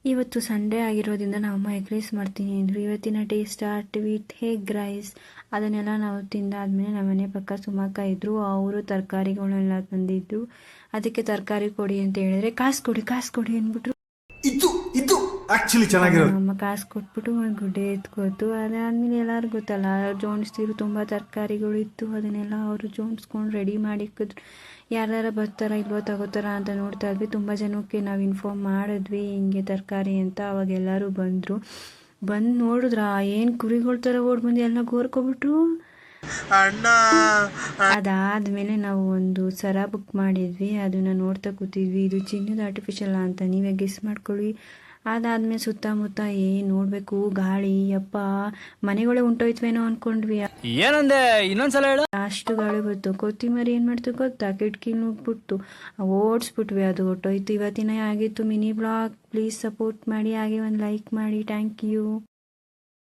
ಇವತ್ತು ಸಂಡೇ ಆಗಿರೋದ್ರಿಂದ ನಮ್ಮಮ್ಮ ಎಗ್ ರೈಸ್ ಮಾಡ್ತೀನಿ ಅಂದರು. ಇವತ್ತಿನ day start with egg rice. ಅದನ್ನೆಲ್ಲ ನಾವು ತಿಂದಾದ್ಮೇಲೆ ನಮ್ಮ ಮನೆ ಪಕ್ಕ ಸುಮಕ್ಕ ಇದ್ದರು. ಅವರು ತರಕಾರಿಗಳನ್ನೆಲ್ಲ ತಂದಿದ್ದು. ಅದಕ್ಕೆ ತರಕಾರಿ ಕೊಡಿ ಅಂತ ಹೇಳಿದ್ರೆ ಕಾಸು ಕೊಡಿ ಅಂದ್ಬಿಟ್ರು. ನಮ್ಮ ಕಾಸು ಕೊಟ್ಬಿಟ್ಟು ಒಂದು ಗುಡ್ಡೆ ಎತ್ಕೋತು. ಅದಾದಮೇಲೆ ಎಲ್ಲರಿಗೂ ಗೊತ್ತಲ್ಲ, ಜೋಣಿಸ್ತಿರು ತುಂಬ ತರಕಾರಿಗಳು ಇತ್ತು. ಅದನ್ನೆಲ್ಲ ಅವರು ಜೋಣಿಸ್ಕೊಂಡು ರೆಡಿ ಮಾಡಿಕ್ಕಿದ್ರು. ಯಾರ್ಯಾರು ಬರ್ತಾರ ಇಲ್ವೋ ತಗೋತಾರ ಅಂತ ನೋಡ್ತಾ ಇದ್ವಿ. ತುಂಬ ಜನಕ್ಕೆ ನಾವು ಇನ್ಫಾರ್ಮ್ ಮಾಡಿದ್ವಿ ಹಿಂಗೆ ತರಕಾರಿ ಅಂತ. ಅವಾಗ ಎಲ್ಲರೂ ಬಂದು ನೋಡಿದ್ರ ಏನು ಕುರಿಗಳ ಥರ ಓಡ್ ಬಂದು ಎಲ್ಲ ಗೋರ್ಕೊಬಿಟ್ರು. ಅದಾದಮೇಲೆ ನಾವು ಒಂದು ಸರ ಬುಕ್ ಮಾಡಿದ್ವಿ. ಅದನ್ನು ನೋಡ್ತಾ ಕೂತಿದ್ವಿ. ಇದು ಚಿನ್ನದ ಆರ್ಟಿಫಿಷಿಯಲ್ ಅಂತ ನೀವೇ ಗೆಸ್ ಮಾಡ್ಕೊಳ್ಳಿ. ಅದಾದ್ಮೇಲೆ ಸುತ್ತಮುತ್ತ ನೋಡ್ಬೇಕು ಗಾಳಿ, ಯಪ್ಪ ಮನೆಗಳೇ ಉಂಟೋಯ್ತವೇನೋ ಅನ್ಕೊಂಡ್ವಿ. ಏನಂದೆ ಇನ್ನೊಂದ್ಸಲ ಹೇಳು. ಅಷ್ಟು ಗಾಳಿ ಬಂತು. ಕೊತ್ತಿಮರಿ ಏನು ಮಾಡ್ತು ಗೊತ್ತಾ, ಕಿಟಕಿ ನುಗ್ಬಿಟ್ಟು ಓಡಿಸ್ಬಿಟ್ವಿ. ಅದು ಹೊಟ್ಟೋಯ್ತು. ಇವತ್ತಿನ ಆಗಿತ್ತು ಮಿನಿ ಬ್ಲಾಗ್. ಪ್ಲೀಸ್ ಸಪೋರ್ಟ್ ಮಾಡಿ, ಹಾಗೆ ಒಂದು ಲೈಕ್ ಮಾಡಿ. Thank you.